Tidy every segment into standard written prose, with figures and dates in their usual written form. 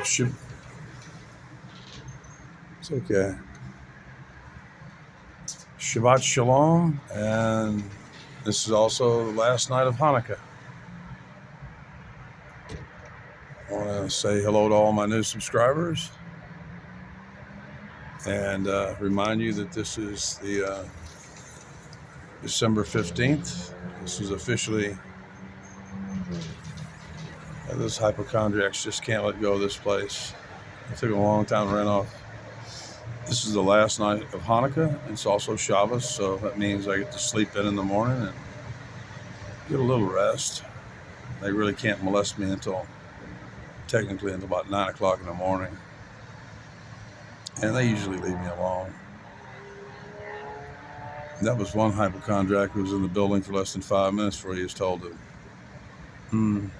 It's okay. Shabbat Shalom, and this is also the last night of Hanukkah. I want to say hello to all my new subscribers and remind you that this is the December 15th. This is officially, those hypochondriacs just can't let go of this place. It took a long time to rent off. This is the last night of Hanukkah. It's also Shabbos, so that means I get to sleep in the morning and get a little rest. They really can't molest me until about 9 o'clock in the morning. And they usually leave me alone. That was one hypochondriac who was in the building for less than 5 minutes before he was told to.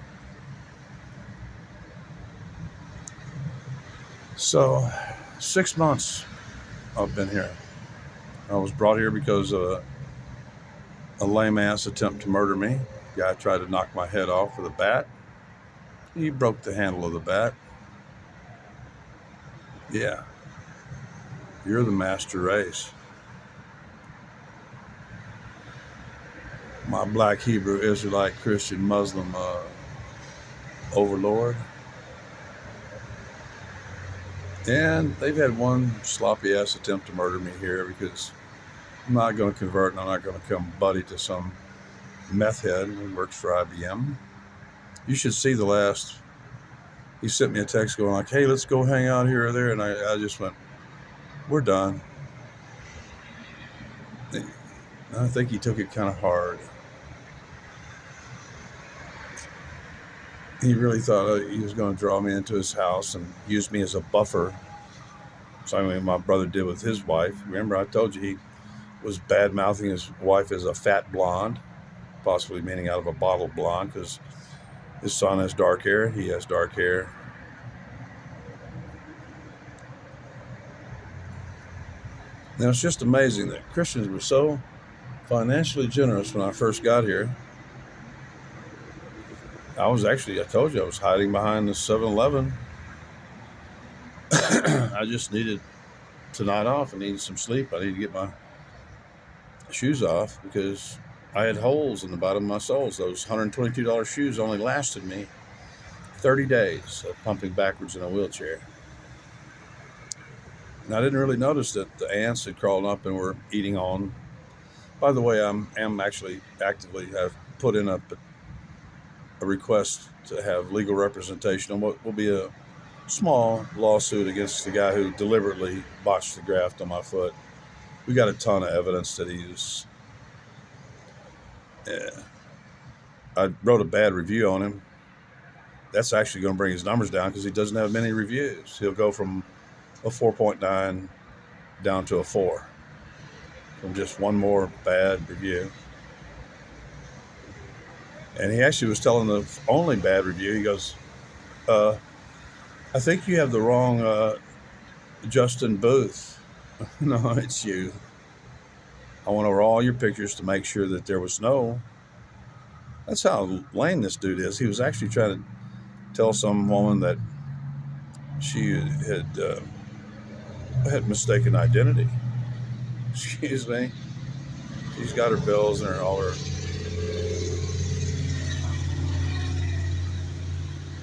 So, 6 months I've been here. I was brought here because of a lame-ass attempt to murder me. The guy tried to knock my head off with a bat. He broke the handle of the bat. Yeah. You're the master race. My black Hebrew Israelite Christian Muslim overlord. And they've had one sloppy ass attempt to murder me here because I'm not going to convert and I'm not going to come buddy to some meth head who works for IBM. You should see the last. He sent me a text going like, hey, let's go hang out here or there. And I just went, we're done. I think he took it kind of hard. He really thought he was going to draw me into his house and use me as a buffer. Something like my brother did with his wife. Remember, I told you he was bad-mouthing his wife as a fat blonde, possibly meaning out of a bottle blonde, because his son has dark hair. He has dark hair. Now, it's just amazing that Christians were so financially generous when I first got here. I told you I was hiding behind the 7-Eleven. I just needed tonight off. I needed some sleep. I needed to get my shoes off because I had holes in the bottom of my soles. Those $122 shoes only lasted me 30 days of pumping backwards in a wheelchair. And I didn't really notice that the ants had crawled up and were eating on. By the way, I'm actually actively have put in a request to have legal representation on what will be a small lawsuit against the guy who deliberately botched the graft on my foot. We got a ton of evidence that he's. I wrote a bad review on him. That's actually going to bring his numbers down because he doesn't have many reviews. He'll go from a 4.9 down to a 4 from just one more bad review. And he actually was telling the only bad review, he goes, I think you have the wrong Justin Booth. No, it's you. I went over all your pictures to make sure that there was no. That's how lame this dude is. He was actually trying to tell some woman that she had mistaken identity. Excuse me. She's got her bills and all her.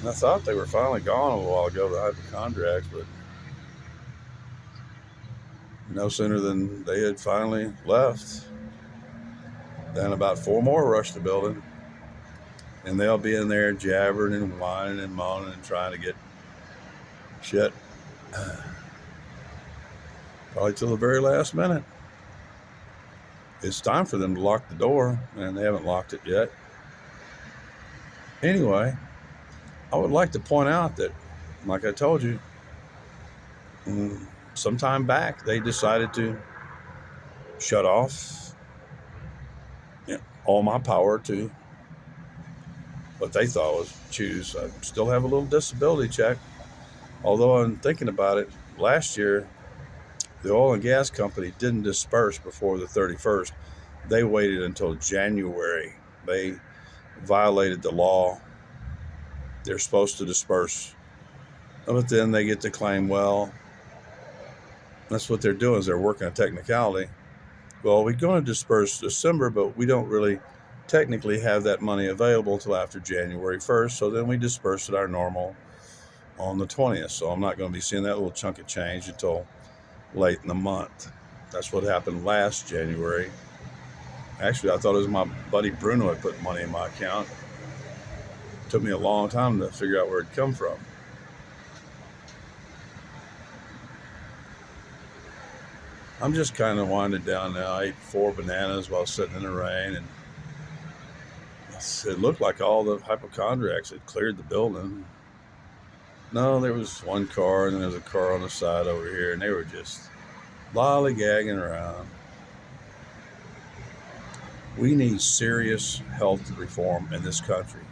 And I thought they were finally gone a while ago, the hypochondriacs, but no sooner than they had finally left, then about 4 more rushed the building. And they'll be in there jabbering and whining and moaning and trying to get shit. Probably till the very last minute. It's time for them to lock the door, and they haven't locked it yet. Anyway, I would like to point out that, like I told you, some time back, they decided to shut off all my power to what they thought was choose. I still have a little disability check. Although I'm thinking about it, last year, the oil and gas company didn't disperse before the 31st. They waited until January. They violated the law. They're supposed to disperse But then they get to claim, well, that's what they're doing is they're working a technicality. Well, we're going to disperse December, but we don't really technically have that money available until after January 1st. So then we disperse it our normal on the 20th. So I'm not going to be seeing that little chunk of change until late in the month. That's what happened last January. Actually, I thought it was my buddy Bruno had put money in my account. It took me a long time to figure out where it come from. I'm just kind of winding down now. I ate 4 bananas while sitting in the rain, and it looked like all the hypochondriacs had cleared the building. No, there was one car, and then there was a car on the side over here, and they were just lollygagging around. We need serious health reform in this country.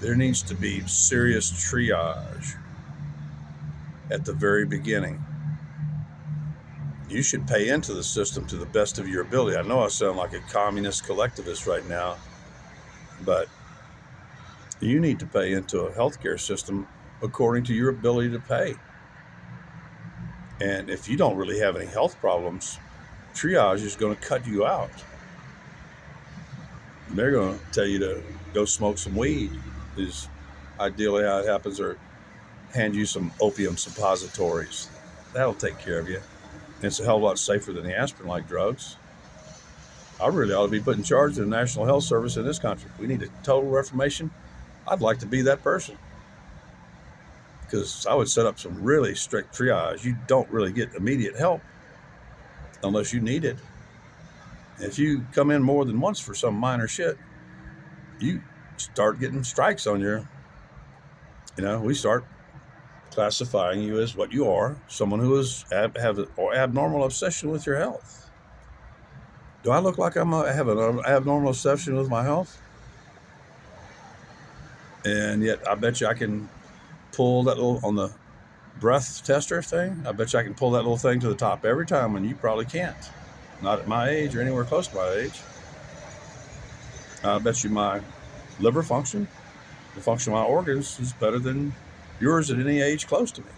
There needs to be serious triage at the very beginning. You should pay into the system to the best of your ability. I know I sound like a communist collectivist right now, but you need to pay into a healthcare system according to your ability to pay. And if you don't really have any health problems, triage is going to cut you out. They're going to tell you to go smoke some weed, is ideally how it happens, or hand you some opium suppositories. That'll take care of you. And it's a hell of a lot safer than the aspirin-like drugs. I really ought to be put in charge of the National Health Service in this country. We need a total reformation. I'd like to be that person, because I would set up some really strict triage. You don't really get immediate help unless you need it. If you come in more than once for some minor shit, you start getting strikes on your, we start classifying you as what you are, someone who have an abnormal obsession with your health. Do I look like I have an abnormal obsession with my health? And yet I bet you I can pull that little, on the breath tester thing, I bet you I can pull that little thing to the top every time, and you probably can't. Not at my age or anywhere close to my age. I bet you my liver function, the function of my organs, is better than yours at any age close to me.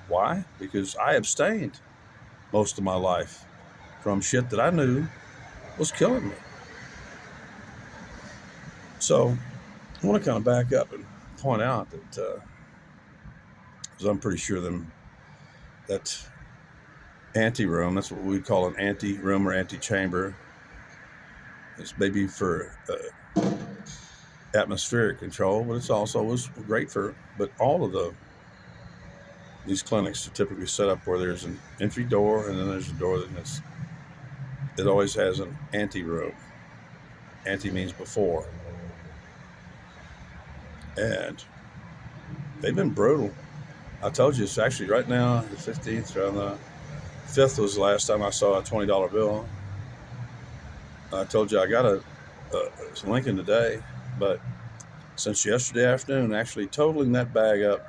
Why? Because I abstained most of my life from shit that I knew was killing me. So I want to kind of back up and point out that, because I'm pretty sure that anteroom, that's what we call an anteroom or antechamber, is maybe for atmospheric control, but it's also was great for, but all of these clinics are typically set up where there's an entry door, and then there's a door it always has an anteroom. Ante means before. And they've been brutal. I told you, it's actually right now, the 15th, around the 5th was the last time I saw a $20 bill. I told you I got a Lincoln today, but since yesterday afternoon, actually totaling that bag up,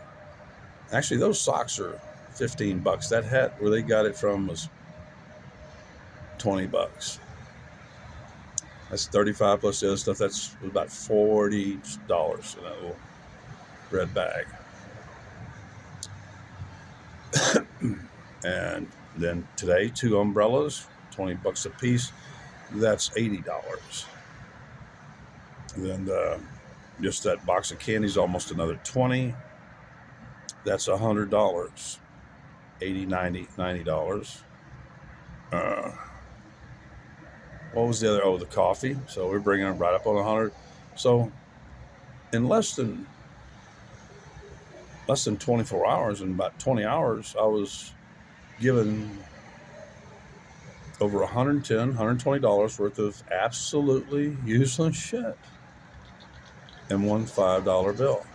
actually those socks are $15. That hat where they got it from was $20. That's 35 plus the other stuff. That's about $40 in that little red bag. And then today, 2 umbrellas, $20 a piece. That's $80. And then just that box of candy is almost another $20. That's $100. $80, $90, $90. What was the other? Oh, the coffee. So we're bringing it right up on 100. So in less than 24 hours, in about 20 hours, I was given over $110, $120 worth of absolutely useless shit in one $5 bill.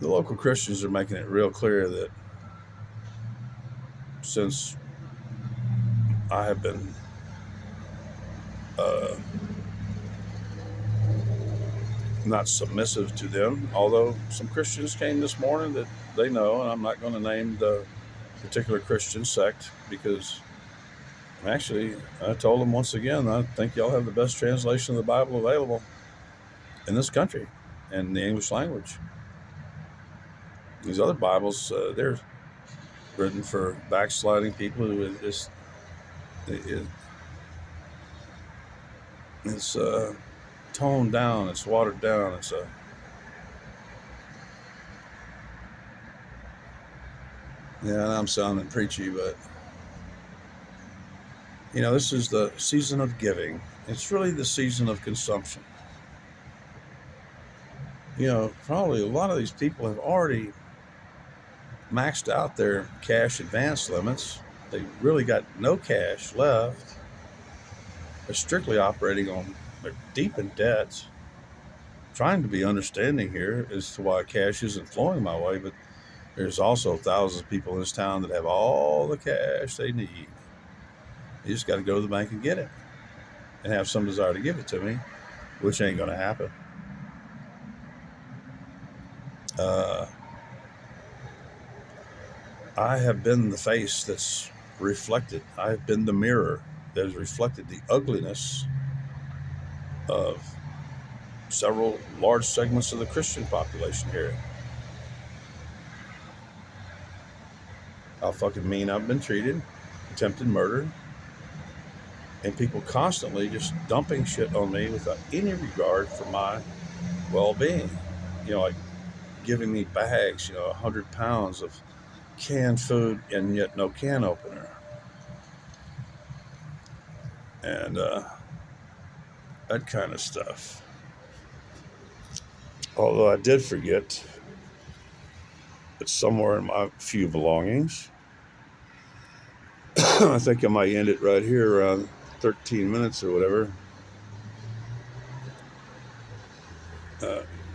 The local Christians are making it real clear that since I have been not submissive to them, although some Christians came this morning that they know, and I'm not going to name the particular Christian sect because Actually, I told them once again, I think y'all have the best translation of the Bible available in this country in the English language. These other Bibles, they're written for backsliding people who it, it's toned down, it's watered down, yeah, I'm sounding preachy, but this is the season of giving. It's really the season of consumption. Probably a lot of these people have already maxed out their cash advance limits. They really got no cash left. They're strictly operating on, they're deep in debts. Trying to be understanding here as to why cash isn't flowing my way, but there's also thousands of people in this town that have all the cash they need. You just got to go to the bank and get it and have some desire to give it to me, which ain't going to happen. I have been the face that's reflected. I have been the mirror that has reflected the ugliness of several large segments of the Christian population here. How fucking mean I've been treated, attempted murder, and people constantly just dumping shit on me without any regard for my well-being. Like giving me bags, 100 pounds of canned food and yet no can opener. And that kind of stuff. Although I did forget that somewhere in my few belongings, I think I might end it right here around 13 minutes or whatever.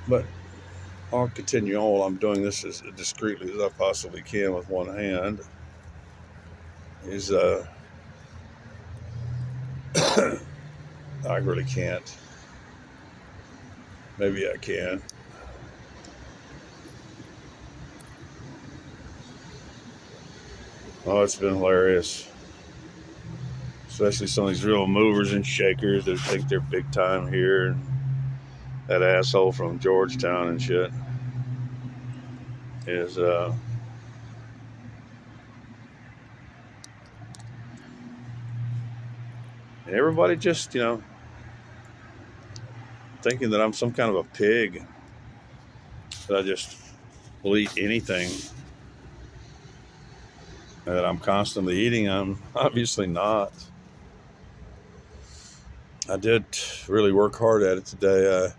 But I'll continue on while I'm doing this as discreetly as I possibly can with one hand. I really can't. Maybe I can. Oh, it's been hilarious. Especially some of these real movers and shakers that think they're big time here. And that asshole from Georgetown and shit is and everybody just thinking that I'm some kind of a pig, that I just will eat anything, and that I'm constantly eating. I'm obviously not. I did really work hard at it today. I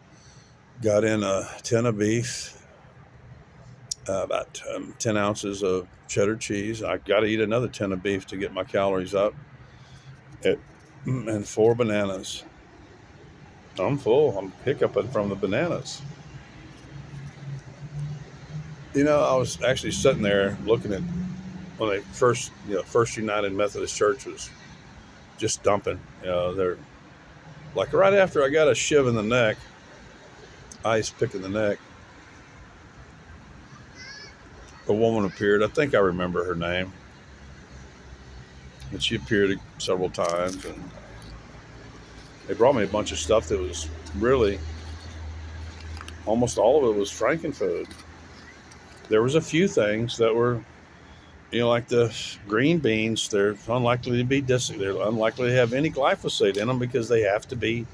got in a tin of beef, about 10 ounces of cheddar cheese. I got to eat another tin of beef to get my calories up, and 4 bananas. I'm full. I'm hiccuping from the bananas. I was actually sitting there looking at when they First United Methodist Church was just dumping. They're like right after I got a shiv in the neck, ice pick in the neck. A woman appeared. I think I remember her name, and she appeared several times, and they brought me a bunch of stuff that was really, almost all of it was Frankenfood. There was a few things that were, like the green beans. They're unlikely to be they're unlikely to have any glyphosate in them because they have to be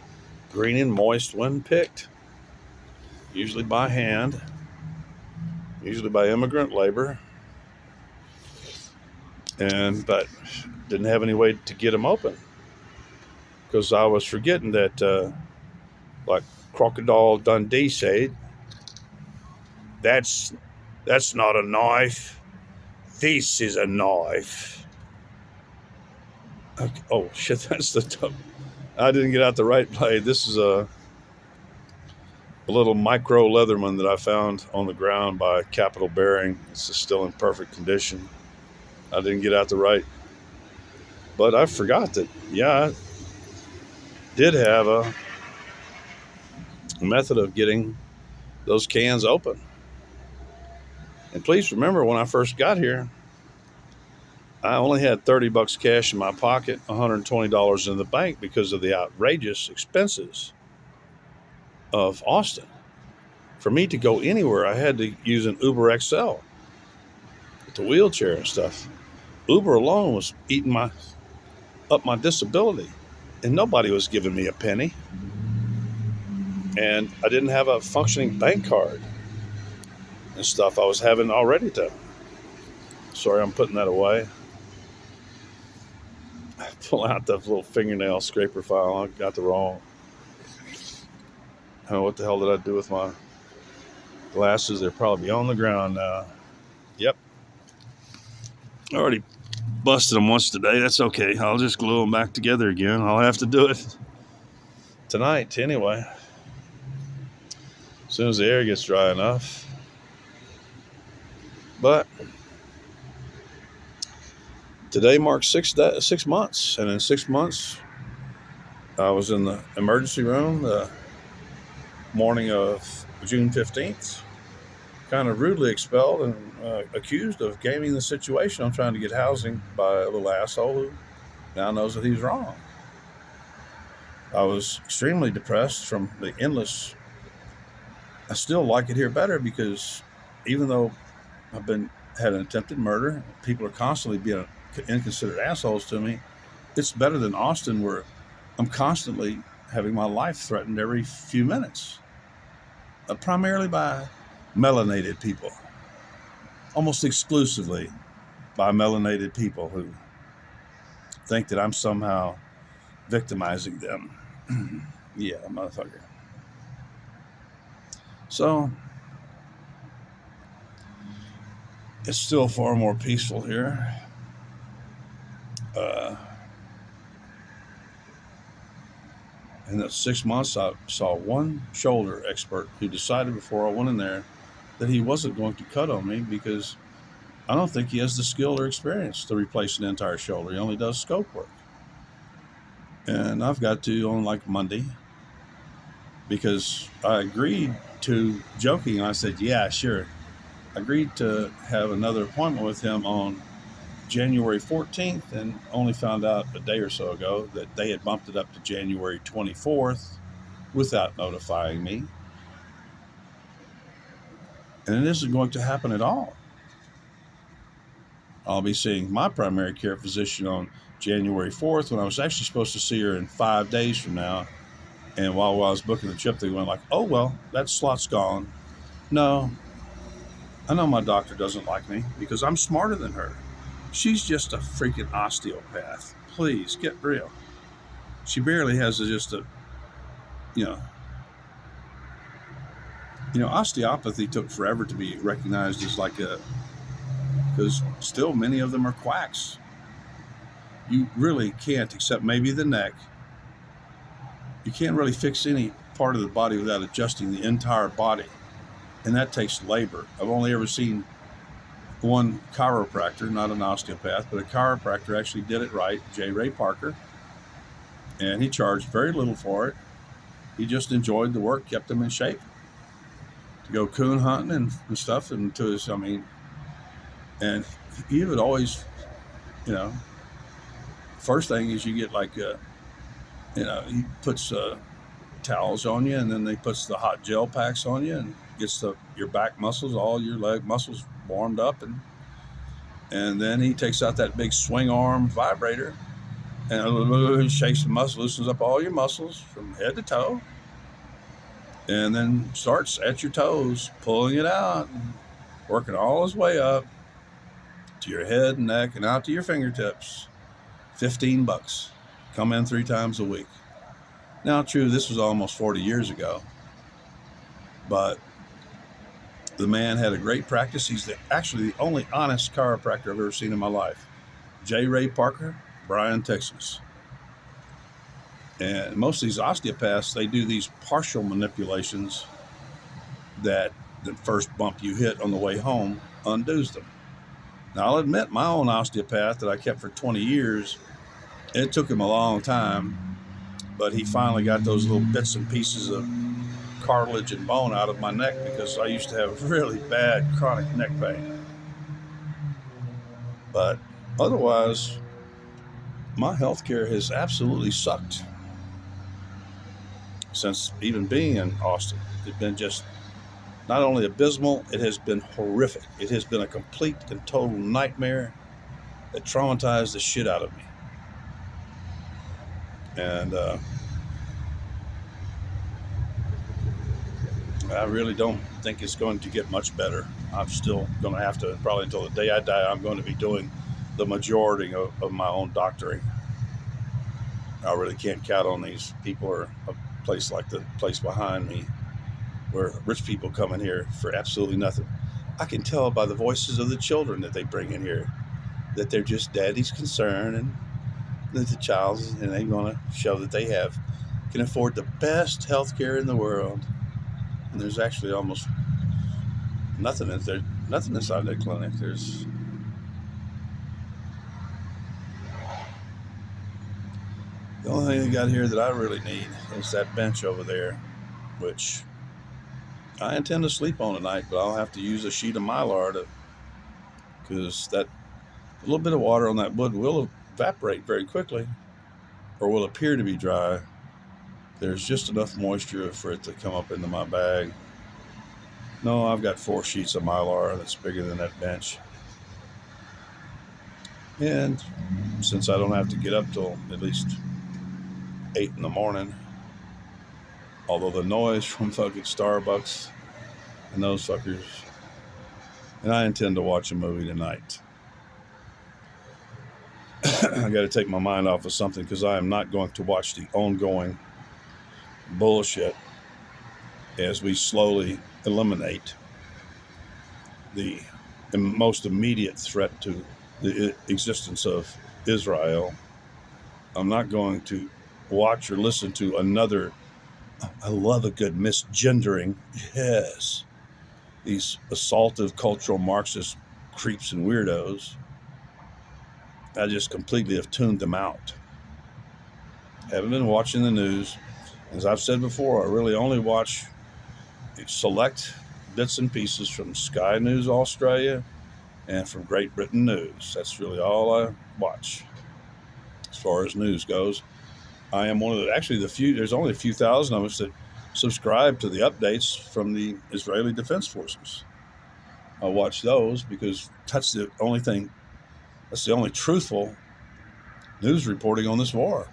green and moist when picked, usually by hand, usually by immigrant labor, but didn't have any way to get them open because I was forgetting that, like Crocodile Dundee said, that's not a knife. This is a knife. Okay. Oh shit, that's I didn't get out the right blade. This is a little micro Leatherman that I found on the ground by Capital Bearing. It's still in perfect condition. I didn't get out the right, but I forgot that, I did have a method of getting those cans open. And please remember, when I first got here, I only had 30 bucks cash in my pocket, $120 in the bank because of the outrageous expenses of Austin. For me to go anywhere, I had to use an Uber XL with the wheelchair and stuff. Uber alone was eating up my disability, and nobody was giving me a penny. And I didn't have a functioning bank card and stuff. I was having already to. Sorry, I'm putting that away. Pull out the little fingernail scraper file. I got the wrong. Oh, what the hell did I do with my glasses? They're probably on the ground now. Yep. I already busted them once today. That's okay. I'll just glue them back together again. I'll have to do it tonight anyway. As soon as the air gets dry enough. But today marks 6 months. And in 6 months, I was in the emergency room the morning of June 15th. Kind of rudely expelled and accused of gaming the situation. I'm trying to get housing by a little asshole who now knows that he's wrong. I was extremely depressed from the endless. I still like it here better because even though I've had an attempted murder, people are constantly being inconsiderate assholes to me. It's better than Austin, where I'm constantly having my life threatened every few minutes, primarily by melanated people, almost exclusively by melanated people who think that I'm somehow victimizing them. Yeah, motherfucker. So it's still far more peaceful here. In the 6 months, I saw one shoulder expert who decided before I went in there that he wasn't going to cut on me because I don't think he has the skill or experience to replace an entire shoulder. He only does scope work. And I've got to on like Monday because I agreed to, joking, I said, yeah, sure. I agreed to have another appointment with him on January 14th and only found out a day or so ago that they had bumped it up to January 24th without notifying me. And it isn't going to happen at all. I'll be seeing my primary care physician on January 4th when I was actually supposed to see her in 5 days from now. And while I was booking the trip, they went like, oh, well, that slot's gone. No, I know my doctor doesn't like me because I'm smarter than her. She's just a freaking osteopath. Please, get real. She barely has osteopathy took forever to be recognized as because still many of them are quacks. You really can't, except maybe the neck. You can't really fix any part of the body without adjusting the entire body. And that takes labor. I've only ever seen one chiropractor, not an osteopath, but a chiropractor actually did it right, J. Ray Parker. And he charged very little for it. He just enjoyed the work, kept him in shape. To go coon hunting and stuff, and and he would always, first thing is you get he puts towels on you, and then they puts the hot gel packs on you and gets your back muscles, all your leg muscles warmed up, and then he takes out that big swing arm vibrator and shakes the muscle, loosens up all your muscles from head to toe, and then starts at your toes, pulling it out, working all his way up to your head and neck and out to your fingertips. $15. Come in 3 times a week. Now, true, this was almost 40 years ago, but the man had a great practice. He's actually the only honest chiropractor I've ever seen in my life. J. Ray Parker, Bryan, Texas. And most of these osteopaths, they do these partial manipulations that the first bump you hit on the way home undoes them. Now, I'll admit, my own osteopath that I kept for 20 years, it took him a long time, but he finally got those little bits and pieces of cartilage and bone out of my neck because I used to have really bad chronic neck pain. But Otherwise, my health care has absolutely sucked since even being in Austin. It's been just not only abysmal, it has been horrific. It has been a complete and total nightmare that traumatized the shit out of me. And I really don't think it's going to get much better. I'm still going to have to, probably until the day I die, I'm going to be doing the majority of my own doctoring. I really can't count on these people or a place like the place behind me where rich people come in here for absolutely nothing. I can tell by the voices of the children that they bring in here that they're just daddy's concern, and that the child, and they want to show that they can afford the best health care in the world. And there's actually almost nothing inside that clinic. The only thing they got here that I really need is that bench over there, which I intend to sleep on tonight, but I'll have to use a sheet of Mylar because that a little bit of water on that wood will evaporate very quickly, or will appear to be dry. There's just enough moisture for it to come up into my bag. No, I've got 4 sheets of Mylar that's bigger than that bench. And since I don't have to get up till at least 8 in the morning, although the noise from fucking Starbucks and those fuckers, and I intend to watch a movie tonight. I got to take my mind off of something because I am not going to watch the ongoing bullshit as we slowly eliminate the most immediate threat to the existence of Israel. I'm not going to watch or listen to another. I love a good misgendering. Yes. These assaultive cultural Marxist creeps and weirdos. I just completely have tuned them out. Haven't been watching the news. As I've said before, I really only watch select bits and pieces from Sky News Australia and from Great Britain News. That's really all I watch as far as news goes. I am one of the few, there's only a few thousand of us that subscribe to the updates from the Israeli Defense Forces. I watch those because that's the only truthful news reporting on this war.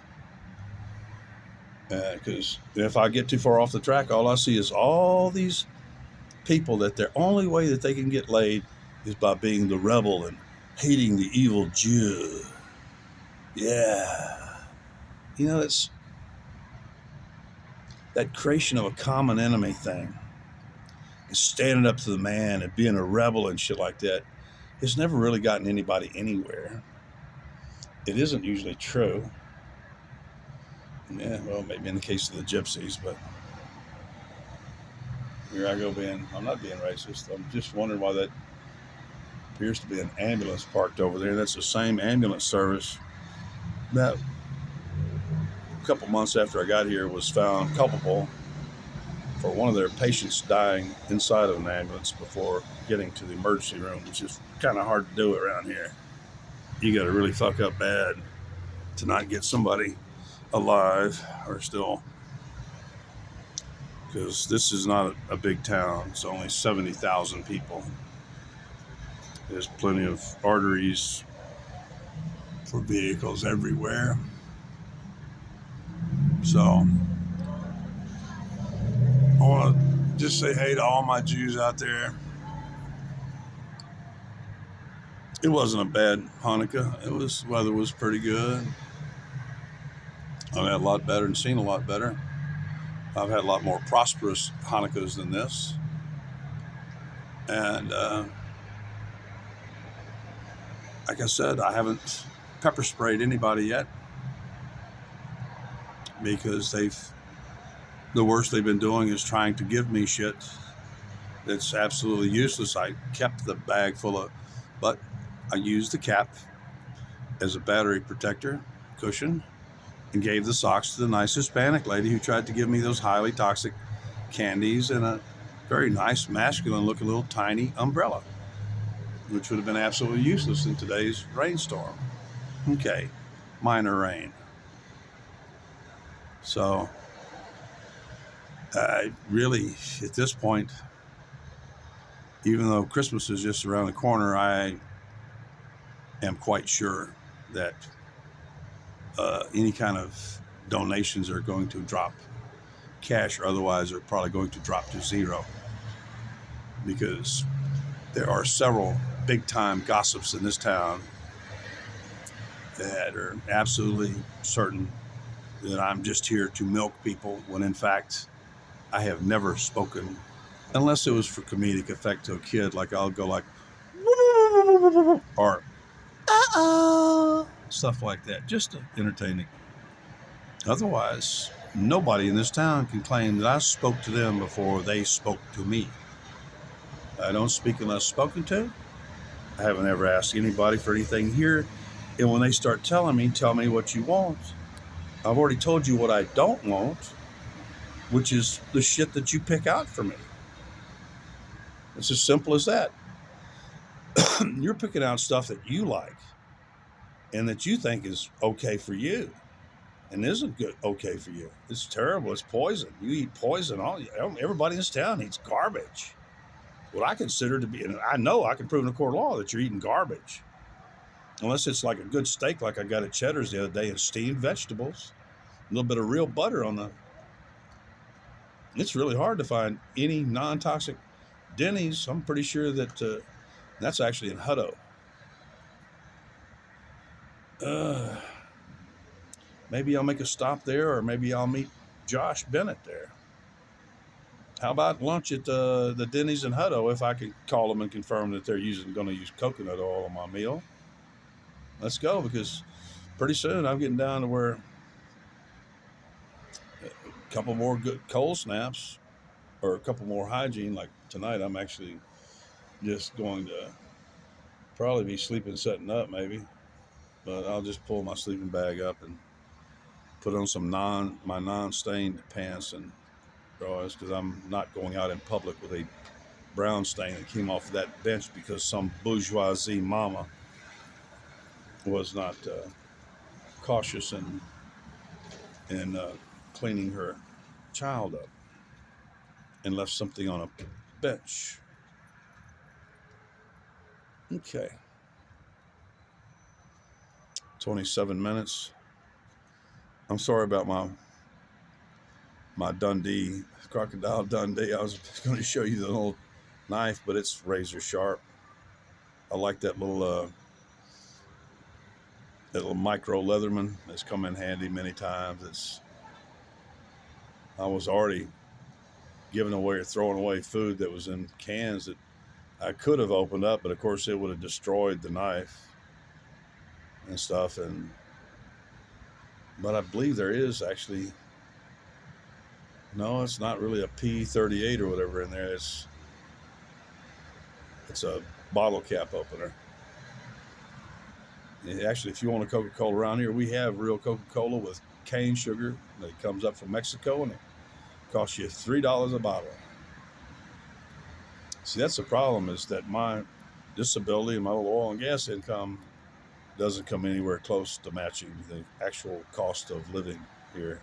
Because if I get too far off the track, all I see is all these people that their only way that they can get laid is by being the rebel and hating the evil Jew. Yeah. You know, it's that creation of a common enemy thing. And standing up to the man and being a rebel and shit like that. It's never really gotten anybody anywhere. It isn't usually true. Yeah, well, maybe in the case of the gypsies, but here I go I'm not being racist. I'm just wondering why that appears to be an ambulance parked over there. That's the same ambulance service that a couple months after I got here was found culpable for one of their patients dying inside of an ambulance before getting to the emergency room, which is kind of hard to do around here. You got to really fuck up bad to not get somebody alive or still, because this is not a big town. It's only 70,000 people. There's plenty of arteries for vehicles everywhere. So I want to just say hey to all my Jews out there. It wasn't a bad Hanukkah. Weather was pretty good. I've had a lot better and seen a lot better. I've had a lot more prosperous Hanukkahs than this. And like I said, I haven't pepper sprayed anybody yet because the worst they've been doing is trying to give me shit that's absolutely useless. I kept the bag full of, but I used the cap as a battery protector cushion and gave the socks to the nice Hispanic lady who tried to give me those highly toxic candies and a very nice masculine looking little tiny umbrella. which would have been absolutely useless in today's rainstorm. Okay, minor rain. So, I really, at this point, even though Christmas is just around the corner, I am quite sure that any kind of donations are going to drop, cash or otherwise, are probably going to drop to zero, because there are several big time gossips in this town that are absolutely certain that I'm just here to milk people, when in fact I have never spoken, unless it was for comedic effect to a kid. Like I'll go like, or stuff like that, just to entertain it. Otherwise, nobody in this town can claim that I spoke to them before they spoke to me. I don't speak unless spoken to. I haven't ever asked anybody for anything here. And when they start telling me, tell me what you want, I've already told you what I don't want, which is the shit that you pick out for me. It's as simple as that. You're picking out stuff that you like and that you think is okay for you, and isn't good okay for you. It's terrible. It's poison. You eat poison. Everybody in this town eats garbage. What I consider to be, and I know I can prove in a court of law that you're eating garbage, unless it's like a good steak, like I got at Cheddar's the other day, and steamed vegetables, a little bit of real butter on the. It's really hard to find any non-toxic Denny's. I'm pretty sure that that's actually in Hutto. Maybe I'll make a stop there, or maybe I'll meet Josh Bennett there. How about lunch at the Denny's in Hutto, if I could call them and confirm that they're going to use coconut oil on my meal? Let's go, because pretty soon I'm getting down to where a couple more good cold snaps or a couple more hygiene. Like tonight, I'm actually just going to probably be sleeping setting up maybe, but I'll just pull my sleeping bag up and put on my non-stained pants and drawers, because I'm not going out in public with a brown stain that came off of that bench because some bourgeoisie mama was not cautious in cleaning her child up and left something on a bench. Okay. 27 minutes. I'm sorry about my Dundee, Crocodile Dundee. I was going to show you the little knife, but it's razor sharp. I like that little micro Leatherman. It's come in handy many times. I was already giving away or throwing away food that was in cans that I could have opened up, but of course it would have destroyed the knife and stuff. But I believe there is actually, no, it's not really a P38 or whatever in there. It's a bottle cap opener. Actually, if you want a Coca-Cola around here, we have real Coca-Cola with cane sugar that comes up from Mexico, and it costs you $3 a bottle. See, that's the problem, is that my disability and my little oil and gas income doesn't come anywhere close to matching the actual cost of living here.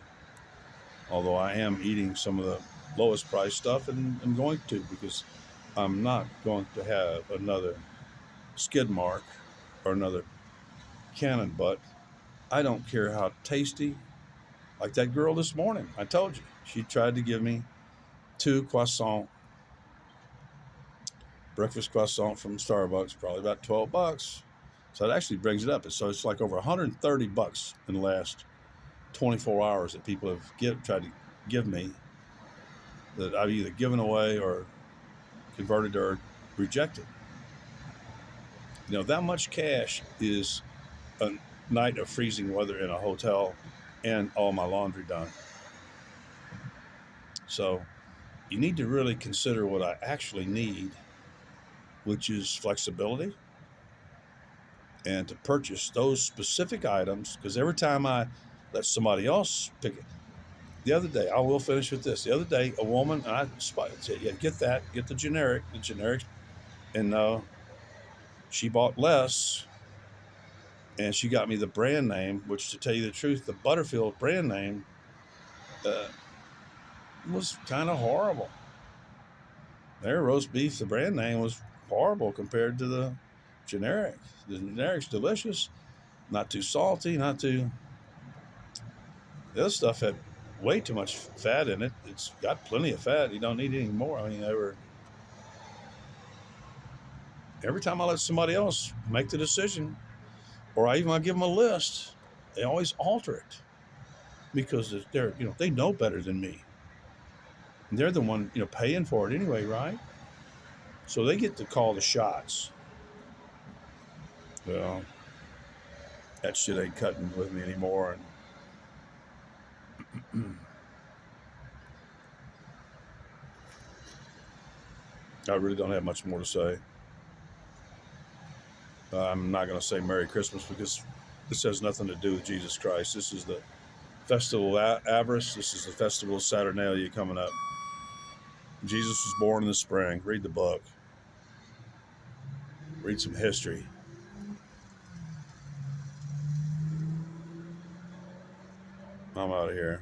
Although I am eating some of the lowest price stuff, and I'm going to, because I'm not going to have another skid mark or another cannon butt. I don't care how tasty. Like that girl this morning, I told you, she tried to give me 2 breakfast croissant from Starbucks, probably about $12. So it actually brings it up. So it's like over $130 in the last 24 hours that people have tried to give me, that I've either given away or converted or rejected. You know, that much cash is a night of freezing weather in a hotel and all my laundry done. So you need to really consider what I actually need, which is flexibility, and to purchase those specific items, because every time I let somebody else pick it. The other day, I will finish with this. The other day, a woman, and I said, yeah, get the generic, and no, She bought less, and she got me the brand name, which, to tell you the truth, the Butterfield brand name uh, was kind of horrible. Their roast beef, the brand name, was horrible compared to the generic. The generic's delicious, not too salty, not too. The other stuff had way too much fat in it. It's got plenty of fat. You don't need any more. I mean, every time I let somebody else make the decision, or I even give them a list, they always alter it because they're, they know better than me. And they're the one, paying for it anyway, right? So they get to call the shots. Well, that shit ain't cutting with me anymore. And I really don't have much more to say. I'm not going to say Merry Christmas because this has nothing to do with Jesus Christ. This is the Festival of Avarice. This is the Festival of Saturnalia coming up. Jesus was born in the spring. Read the book. Read some history. I'm out of here.